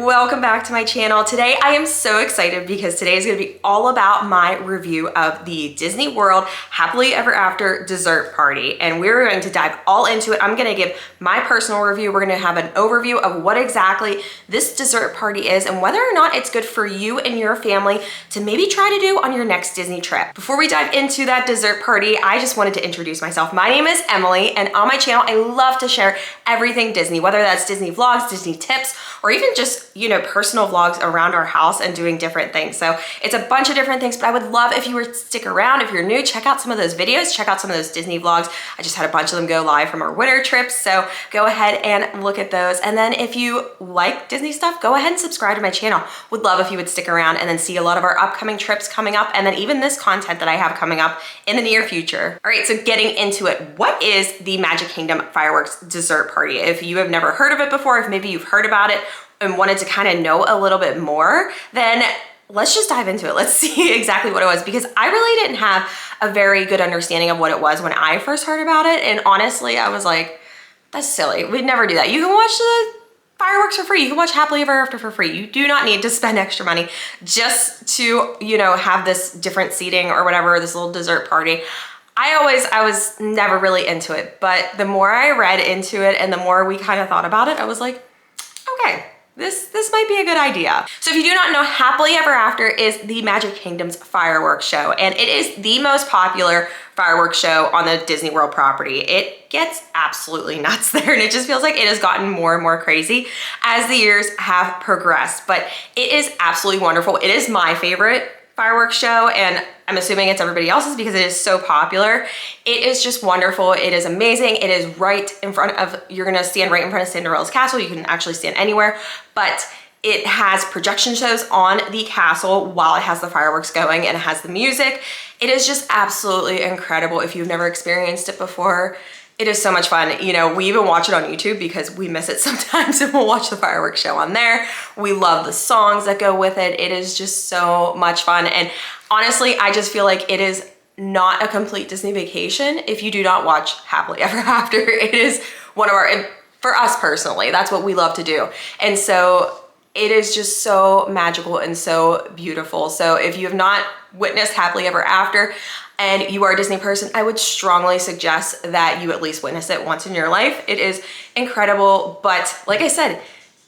welcome back to my channel. Today I am so excited because today is going to be all about my review of the Disney World Happily Ever After dessert party, and we're going to dive all into it. I'm going to give my personal review. We're going to have an overview of what exactly this dessert party is and whether or not it's good for you and your family to maybe try to do on your next Disney trip. Before we dive into that dessert party, I just wanted to introduce myself. My name is Emily, and on my channel I love to share everything Disney, whether that's Disney vlogs, Disney tips, or even just, you know, personal vlogs around our house and doing different things. So it's a bunch of different things, but I would love if you were to stick around. If you're new, check out some of those videos, check out some of those Disney vlogs. I just had a bunch of them go live from our winter trips, so go ahead and look at those. And then if you like Disney stuff, go ahead and subscribe to my channel. Would love if you would stick around and then see a lot of our upcoming trips coming up, and then even this content that I have coming up in the near future. All right, so getting into it, what is the Magic Kingdom Fireworks Dessert Party? If you have never heard of it before, if maybe you've heard about it and wanted to kind of know a little bit more, then let's just dive into it. Let's see exactly what it was, because I really didn't have a very good understanding of what it was when I first heard about it. And honestly, I was like, that's silly. We'd never do that. You can watch the fireworks for free. You can watch Happily Ever After for free. You do not need to spend extra money just to, you know, have this different seating or whatever, this little dessert party. I was never really into it, but the more I read into it and the more we kind of thought about it, I was like, okay, this might be a good idea. So if you do not know, Happily Ever After is the Magic Kingdom's fireworks show, and it is the most popular fireworks show on the Disney World property. It gets absolutely nuts there, and it just feels like it has gotten more and more crazy as the years have progressed, but it is absolutely wonderful. It is my favorite fireworks show, and I'm assuming it's everybody else's because it is so popular. It is just wonderful. It is amazing. It is right in front of, you're gonna stand right in front of Cinderella's castle. You can actually stand anywhere, but it has projection shows on the castle while it has the fireworks going, and it has the music. It is just absolutely incredible. If you've never experienced it before, it is so much fun. You know, we even watch it on YouTube because we miss it sometimes, and we'll watch the fireworks show on there. We love the songs that go with it. It is just so much fun. And honestly, I just feel like it is not a complete Disney vacation if you do not watch Happily Ever After. It is one of our, for us personally, that's what we love to do. And so it is just so magical and so beautiful. So if you have not witnessed Happily Ever After, and you are a Disney person, I would strongly suggest that you at least witness it once in your life. It is incredible, but like I said,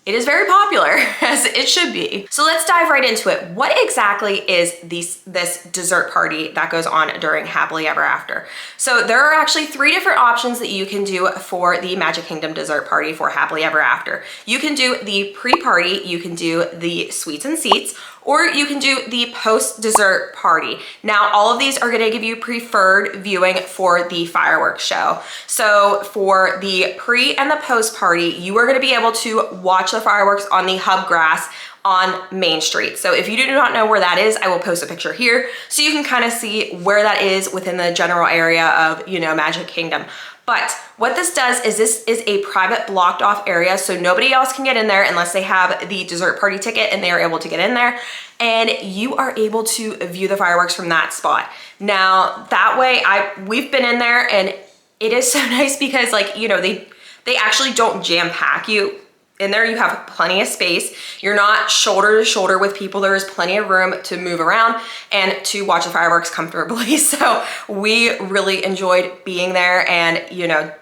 it is very popular, as it should be. So let's dive right into it. What exactly is this dessert party that goes on during Happily Ever After? So there are actually 3 different options that you can do for the Magic Kingdom dessert party for Happily Ever After. You can do the pre-party, you can do the sweets and seats, or you can do the post-dessert party. Now, all of these are gonna give you preferred viewing for the fireworks show. So for the pre and the post party, you are gonna be able to watch the fireworks on the hub grass on Main Street. So if you do not know where that is, I will post a picture here so you can kind of see where that is within the general area of, you know, Magic Kingdom. But what this does is this is a private blocked off area, so nobody else can get in there unless they have the dessert party ticket and they are able to get in there, and you are able to view the fireworks from that spot. Now that way, we've been in there, and it is so nice because, like, you know, they actually don't jam pack you in there. You have plenty of space. You're not shoulder to shoulder with people. There is plenty of room to move around and to watch the fireworks comfortably. So we really enjoyed being there and, you know,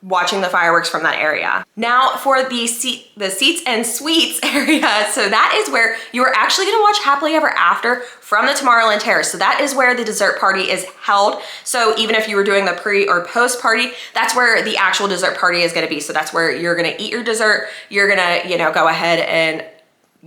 watching the fireworks from that area. Now for the seats and suites area, so that is where you are actually gonna watch Happily Ever After from the Tomorrowland Terrace. So that is where the dessert party is held. So even if you were doing the pre or post party, that's where the actual dessert party is gonna be. So that's where you're gonna eat your dessert. You're gonna, you know, go ahead and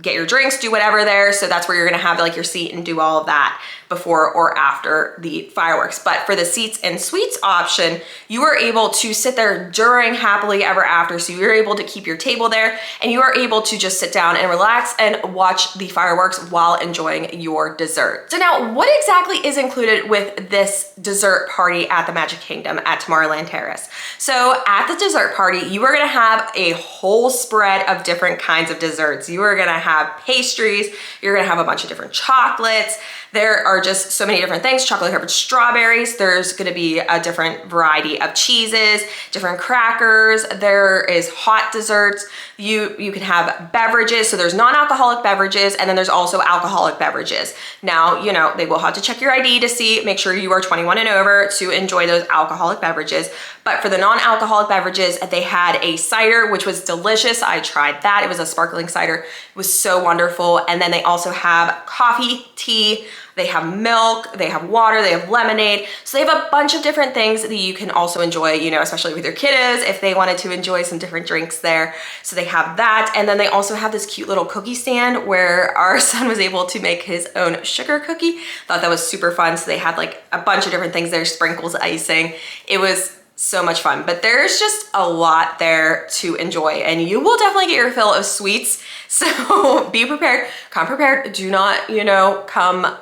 get your drinks, do whatever there. So that's where you're gonna have like your seat and do all of that before or after the fireworks. But for the seats and suites option, you are able to sit there during Happily Ever After. So you're able to keep your table there, and you are able to just sit down and relax and watch the fireworks while enjoying your dessert. So now, what exactly is included with this dessert party at the Magic Kingdom at Tomorrowland Terrace? So at the dessert party, you are gonna have a whole spread of different kinds of desserts. You are gonna have pastries, you're gonna have a bunch of different chocolates. There are just so many different things, chocolate covered strawberries. There's gonna be a different variety of cheeses, different crackers. There is hot desserts. You can have beverages. So there's non-alcoholic beverages, and then there's also alcoholic beverages. Now, you know, they will have to check your ID to make sure you are 21 and over to enjoy those alcoholic beverages. But for the non-alcoholic beverages, they had a cider, which was delicious. I tried that. It was a sparkling cider. It was so wonderful. And then they also have coffee, tea, they have milk, they have water, they have lemonade. So they have a bunch of different things that you can also enjoy, you know, especially with your kiddos, if they wanted to enjoy some different drinks there. So they have that. And then they also have this cute little cookie stand where our son was able to make his own sugar cookie. Thought that was super fun. So they had like a bunch of different things there, sprinkles, icing. It was so much fun, but there's just a lot there to enjoy, and you will definitely get your fill of sweets. So be prepared, come prepared. Do not, you know, come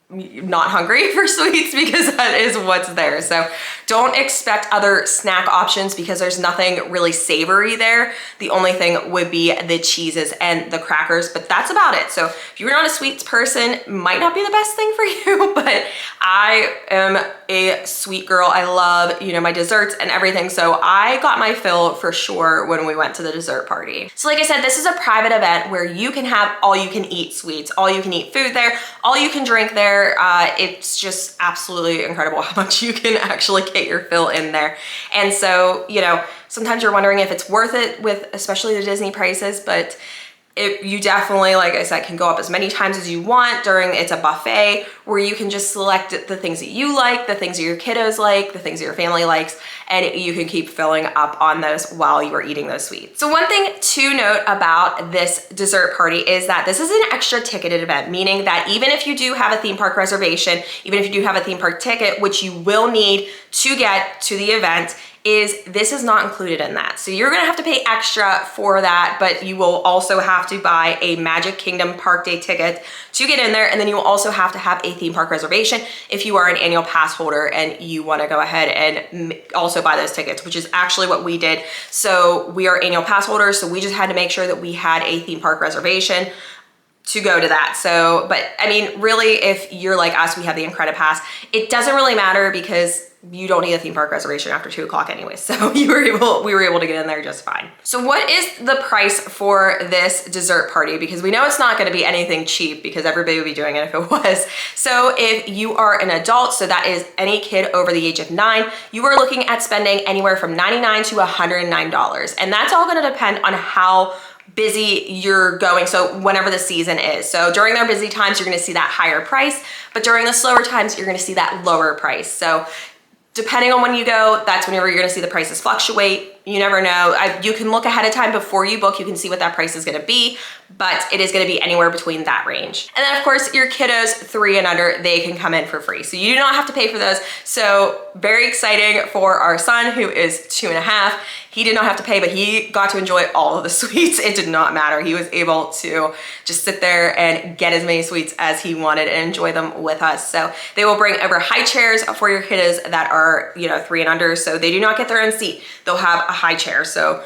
not hungry for sweets, because that is what's there. So don't expect other snack options because there's nothing really savory there. The only thing would be the cheeses and the crackers, but that's about it. So if you're not a sweets person, might not be the best thing for you, but I am a sweet girl. I love, you know, my desserts and everything. So I got my fill for sure when we went to the dessert party. So like I said, this is a private event where you can have all you can eat sweets, all you can eat food there, all you can drink there. It's just absolutely incredible how much you can actually get your fill in there. And so, you know, sometimes you're wondering if it's worth it with especially the Disney prices, but you definitely, like I said, can go up as many times as you want it's a buffet where you can just select the things that you like, the things that your kiddos like, the things that your family likes, and you can keep filling up on those while you are eating those sweets. So one thing to note about this dessert party is that this is an extra ticketed event, meaning that even if you do have a theme park reservation, even if you do have a theme park ticket, which you will need to get to the event, this is not included in that. So you're gonna have to pay extra for that, but you will also have to buy a Magic Kingdom Park Day ticket to get in there. And then you will also have to have a theme park reservation if you are an annual pass holder and you wanna go ahead and also buy those tickets, which is actually what we did. So we are annual pass holders, so we just had to make sure that we had a theme park reservation to go to that. So, but I mean, really, if you're like us, we have the Incredipass, it doesn't really matter because you don't need a theme park reservation after 2 o'clock anyway. So we were able to get in there just fine. So what is the price for this dessert party? Because we know it's not gonna be anything cheap because everybody would be doing it if it was. So if you are an adult, so that is any kid over the age of 9, you are looking at spending anywhere from $99 to $109. And that's all gonna depend on how busy you're going, so whenever the season is. So during their busy times, you're gonna see that higher price, but during the slower times, you're gonna see that lower price. So depending on when you go, that's whenever you're gonna see the prices fluctuate. You never know. You can look ahead of time before you book, you can see what that price is gonna be, but it is gonna be anywhere between that range. And then of course, your kiddos 3 and under, they can come in for free. So you do not have to pay for those. So very exciting for our son who is 2.5. He did not have to pay, but he got to enjoy all of the sweets. It did not matter. He was able to just sit there and get as many sweets as he wanted and enjoy them with us. So they will bring over high chairs for your kiddos that are, you know, 3 and under. So they do not get their own seat. They'll have a high chair. So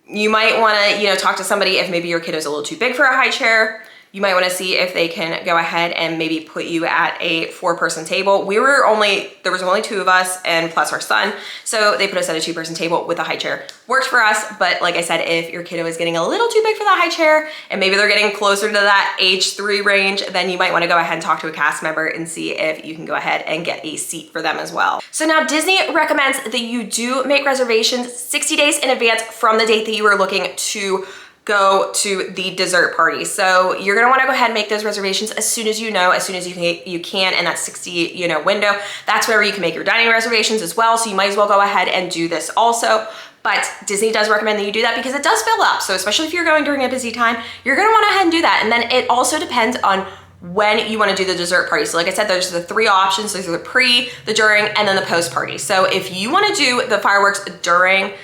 you might want to, you know, talk to somebody if maybe your kid is a little too big for a high chair. You might want to see if they can go ahead and maybe put you at a 4-person table. There was only 2 of us and plus our son. So they put us at a 2-person table with a high chair. Worked for us, but like I said, if your kiddo is getting a little too big for that high chair and maybe they're getting closer to that age 3 range, then you might want to go ahead and talk to a cast member and see if you can go ahead and get a seat for them as well. So now Disney recommends that you do make reservations 60 days in advance from the date that you are looking to go to the dessert party. So you're gonna wanna go ahead and make those reservations as soon as you know, as soon as you can in that 60, you know, window. That's where you can make your dining reservations as well. So you might as well go ahead and do this also. But Disney does recommend that you do that because it does fill up. So especially if you're going during a busy time, you're gonna wanna go ahead and do that. And then it also depends on when you wanna do the dessert party. So like I said, there's the 3 options. There's the pre, the during, and then the post party. So if you wanna do the fireworks during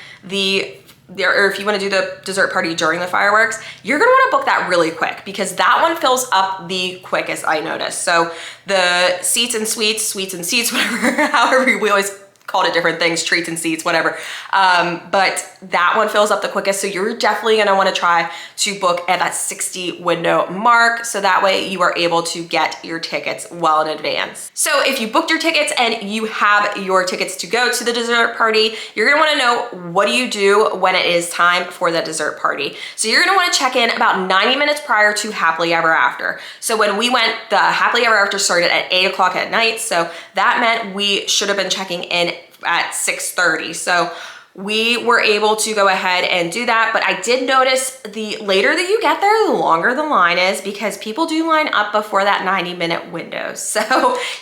or if you want to do the dessert party during the fireworks, you're going to want to book that really quick because that one fills up the quickest, I noticed. So the seats and suites, whatever, however we always called it different things, treats and seats, whatever. But that one fills up the quickest. So you're definitely gonna wanna try to book at that 60 window mark. So that way you are able to get your tickets well in advance. So if you booked your tickets and you have your tickets to go to the dessert party, you're gonna wanna know, what do you do when it is time for the dessert party? So you're gonna wanna check in about 90 minutes prior to Happily Ever After. So when we went, the Happily Ever After started at 8 o'clock at night. So that meant we should have been checking in at 6:30. So we were able to go ahead and do that. But I did notice the later that you get there, the longer the line is, because people do line up before that 90-minute window. So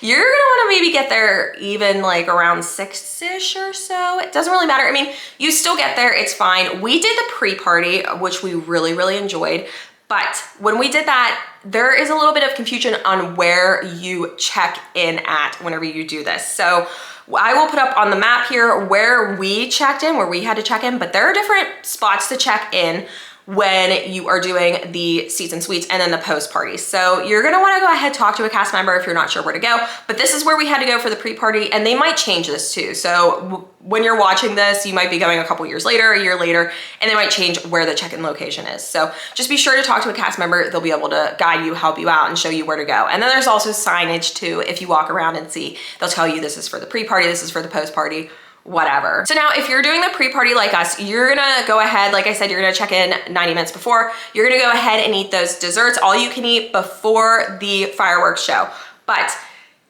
you're gonna wanna maybe get there even like around 6-ish or so. It doesn't really matter. I mean, you still get there, it's fine. We did the pre-party, which we really, really enjoyed. But when we did that, there is a little bit of confusion on where you check in at whenever you do this. So I will put up on the map here where we checked in, where we had to check in, but there are different spots to check in when you are doing the seats and suites and then the post party. So you're gonna wanna go ahead, talk to a cast member if you're not sure where to go, but this is where we had to go for the pre-party, and they might change this too. So when you're watching this, you might be going a couple years later, a year later, and they might change where the check-in location is. So just be sure to talk to a cast member. They'll be able to guide you, help you out, and show you where to go. And then there's also signage too. If you walk around and see, they'll tell you this is for the pre-party, this is for the post-party, whatever. So now if you're doing the pre-party like us, you're gonna go ahead, like I said, you're gonna check in 90 minutes before. You're gonna go ahead and eat those desserts, all you can eat before the fireworks show. But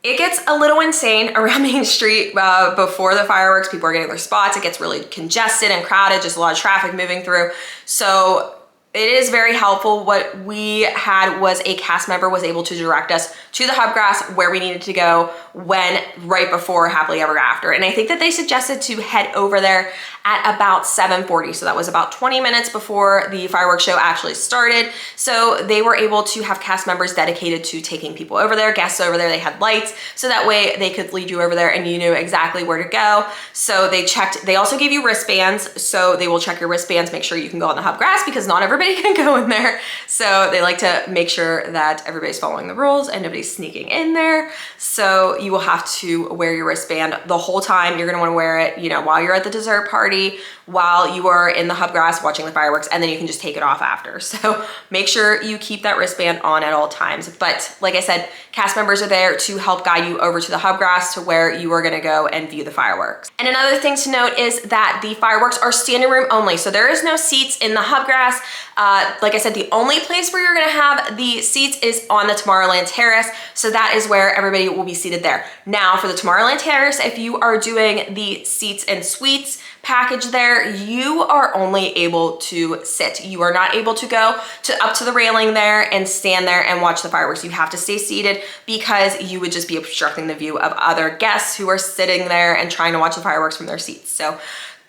it gets a little insane around Main Street before the fireworks. People are getting their spots. It gets really congested and crowded, just a lot of traffic moving through. So it is very helpful. What we had was a cast member was able to direct us to the Hubgrass where we needed to go right before Happily Ever After. And I think that they suggested to head over there at about 7:40. So that was about 20 minutes before the fireworks show actually started. So they were able to have cast members dedicated to taking people over there, guests over there. They had lights, so that way they could lead you over there and you knew exactly where to go. So they also gave you wristbands. So they will check your wristbands, make sure you can go on the Hubgrass, because not everybody can go in there. So they like to make sure that everybody's following the rules and nobody's sneaking in there. So you will have to wear your wristband the whole time. You're gonna wanna wear it, while you're at the dessert party, while you are in the Hubgrass watching the fireworks, and then you can just take it off after. So make sure you keep that wristband on at all times. But like I said, cast members are there to help guide you over to the Hubgrass to where you are gonna go and view the fireworks. And another thing to note is that the fireworks are standing room only. So there is no seats in the Hubgrass. Like I said, the only place where you're gonna have the seats is on the Tomorrowland Terrace. So that is where everybody will be seated there. Now for the Tomorrowland Terrace, if you are doing the seats and suites package there, you are only able to sit. You are not able to go up to the railing there and stand there and watch the fireworks. You have to stay seated, because you would just be obstructing the view of other guests who are sitting there and trying to watch the fireworks from their seats. So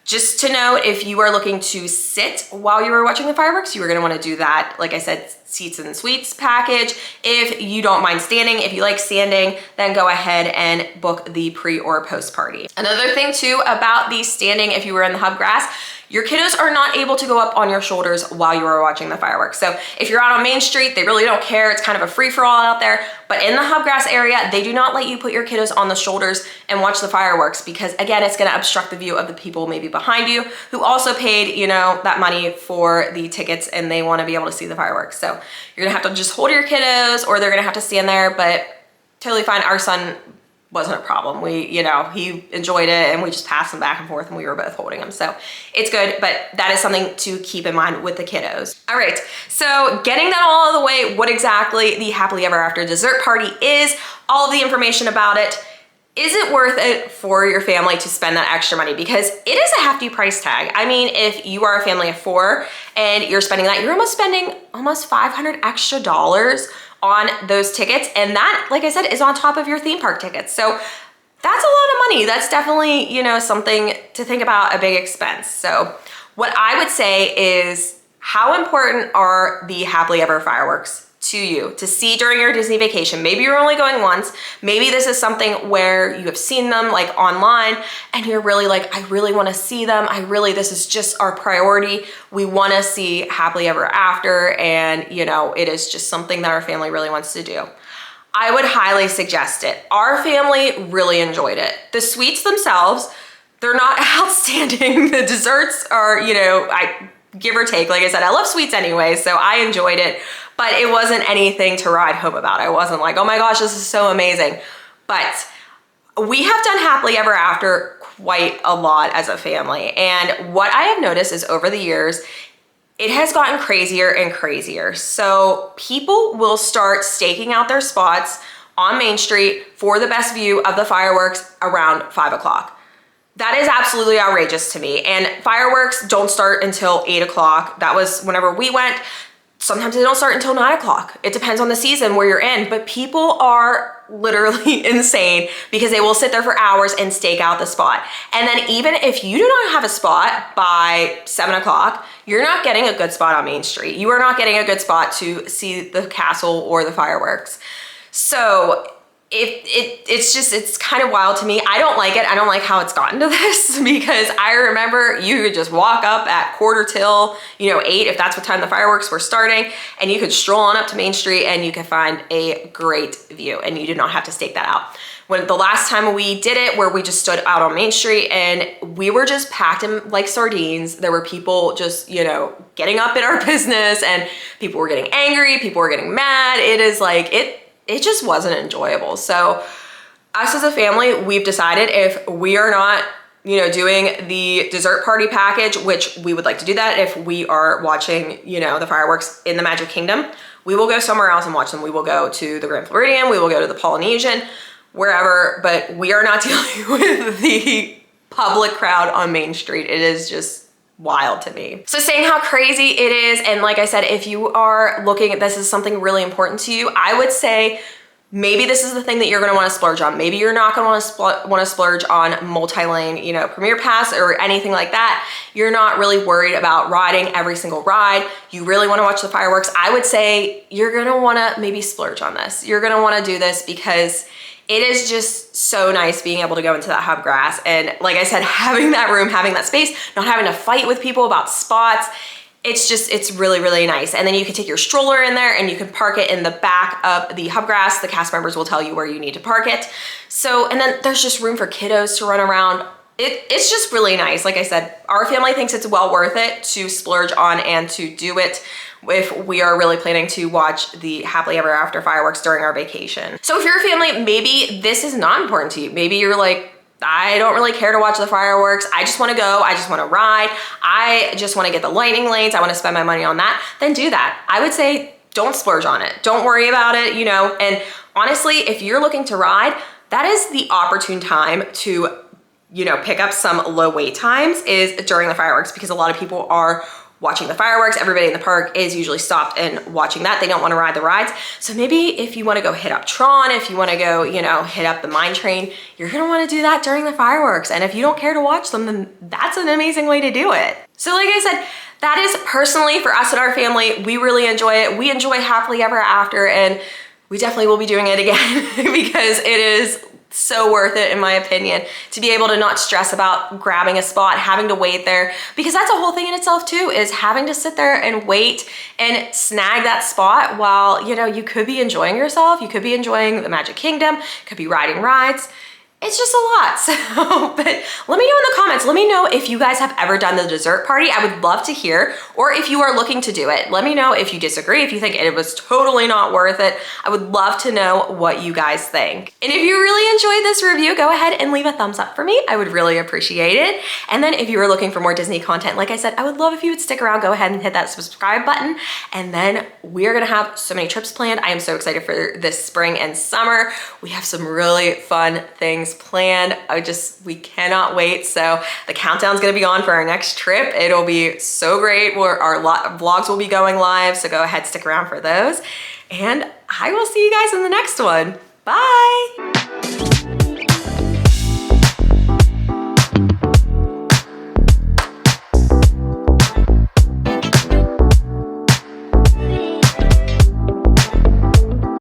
just to note, if you are looking to sit while you are watching the fireworks, you are gonna wanna do that, like I said, seats and suites package. If you don't mind standing, if you like standing, then go ahead and book the pre or post party. Another thing too about the standing, if you were in the Hubgrass, your kiddos are not able to go up on your shoulders while you are watching the fireworks. So if you're out on Main Street, they really don't care. It's kind of a free-for-all out there. But in the Hubgrass area, they do not let you put your kiddos on the shoulders and watch the fireworks, because again, it's gonna obstruct the view of the people maybe behind you who also paid, that money for the tickets, and they wanna be able to see the fireworks. So you're gonna have to just hold your kiddos, or they're gonna have to stand there, but totally fine. Our son wasn't a problem. He enjoyed it, and we just passed him back and forth, and we were both holding him. So it's good, but that is something to keep in mind with the kiddos. All right, so getting that all out of the way, what exactly the Happily Ever After dessert party is, all of the information about it. Is it worth it for your family to spend that extra money? Because it is a hefty price tag. I mean, if you are a family of 4 and you're spending that, you're almost spending almost $500 extra on those tickets. And that, like I said, is on top of your theme park tickets. So that's a lot of money. That's definitely, something to think about, a big expense. So what I would say is, how important are the Happily Ever fireworks to you to see during your Disney vacation? Maybe you're only going once. Maybe this is something where you have seen them like online and you're really like, I really want to see them. This is just our priority. We want to see Happily Ever After. And it is just something that our family really wants to do. I would highly suggest it. Our family really enjoyed it. The sweets themselves, they're not outstanding. The desserts are, you know, I give or take. Like I said, I love sweets anyway, so I enjoyed it, but it wasn't anything to ride home about. I wasn't like, oh my gosh, this is so amazing. But we have done Happily Ever After quite a lot as a family. And what I have noticed is over the years, it has gotten crazier and crazier. So people will start staking out their spots on Main Street for the best view of the fireworks around 5 o'clock. That is absolutely outrageous to me. And fireworks don't start until 8 o'clock. That was whenever we went. Sometimes they don't start until 9 o'clock. It depends on the season where you're in, but people are literally insane because they will sit there for hours and stake out the spot. And then even if you do not have a spot by 7 o'clock, you're not getting a good spot on Main Street. You are not getting a good spot to see the castle or the fireworks. So it's kind of wild to me. I don't like it. I don't like how it's gotten to this because I remember you could just walk up at 7:45, 8, if that's what time the fireworks were starting, and you could stroll on up to Main Street and you could find a great view and you did not have to stake that out. When the last time we did it, where we just stood out on Main Street and we were just packed in like sardines, there were people just, getting up in our business and people were getting angry, people were getting mad. It is like, it just wasn't enjoyable. So us as a family, we've decided if we are not, doing the dessert party package, which we would like to do that if we are watching, the fireworks in the Magic Kingdom, we will go somewhere else and watch them. We will go to the Grand Floridian, we will go to the Polynesian, wherever, but we are not dealing with the public crowd on Main Street. It is just wild to me. So saying how crazy it is, and like I said, if you are looking at this as something really important to you, I would say maybe this is the thing that you're gonna wanna splurge on. Maybe you're not gonna wanna splurge on multi-lane, Premier Pass or anything like that. You're not really worried about riding every single ride. You really wanna watch the fireworks. I would say you're gonna wanna maybe splurge on this. You're gonna wanna do this because it is just so nice being able to go into that hub grass. And like I said, having that room, having that space, not having to fight with people about spots. It's really, really nice. And then you can take your stroller in there and you can park it in the back of the hub grass. The cast members will tell you where you need to park it. So, and then there's just room for kiddos to run around. It's just really nice. Like I said, our family thinks it's well worth it to splurge on and to do it if we are really planning to watch the Happily Ever After fireworks during our vacation. So if you're a family, maybe this is not important to you. Maybe you're like, I don't really care to watch the fireworks. I just wanna go, I just wanna ride. I just wanna get the lightning lanes. I wanna spend my money on that. Then do that. I would say don't splurge on it. Don't worry about it, And honestly, if you're looking to ride, that is the opportune time to pick up some low wait times is during the fireworks because a lot of people are watching the fireworks. Everybody in the park is usually stopped and watching that. They don't want to ride the rides. So maybe if you want to go hit up Tron, if you want to go, hit up the mine train, you're going to want to do that during the fireworks. And if you don't care to watch them, then that's an amazing way to do it. So like I said, that is personally for us and our family. We really enjoy it. We enjoy Happily Ever After, and we definitely will be doing it again because it is so worth it, in my opinion, to be able to not stress about grabbing a spot, having to wait there, because that's a whole thing in itself too, is having to sit there and wait and snag that spot while, you could be enjoying yourself, you could be enjoying the Magic Kingdom, could be riding rides. It's just a lot. So, but let me know in the comments. Let me know if you guys have ever done the dessert party. I would love to hear, or if you are looking to do it. Let me know if you disagree, if you think it was totally not worth it. I would love to know what you guys think. And if you really enjoyed this review, go ahead and leave a thumbs up for me. I would really appreciate it. And then if you are looking for more Disney content, like I said, I would love if you would stick around, go ahead and hit that subscribe button. And then we're gonna have so many trips planned. I am so excited for this spring and summer. We have some really fun things planned. We cannot wait. So the countdown's gonna be on for our next trip. It'll be so great. Our vlogs will be going live, so go ahead, stick around for those. And I will see you guys in the next one. Bye.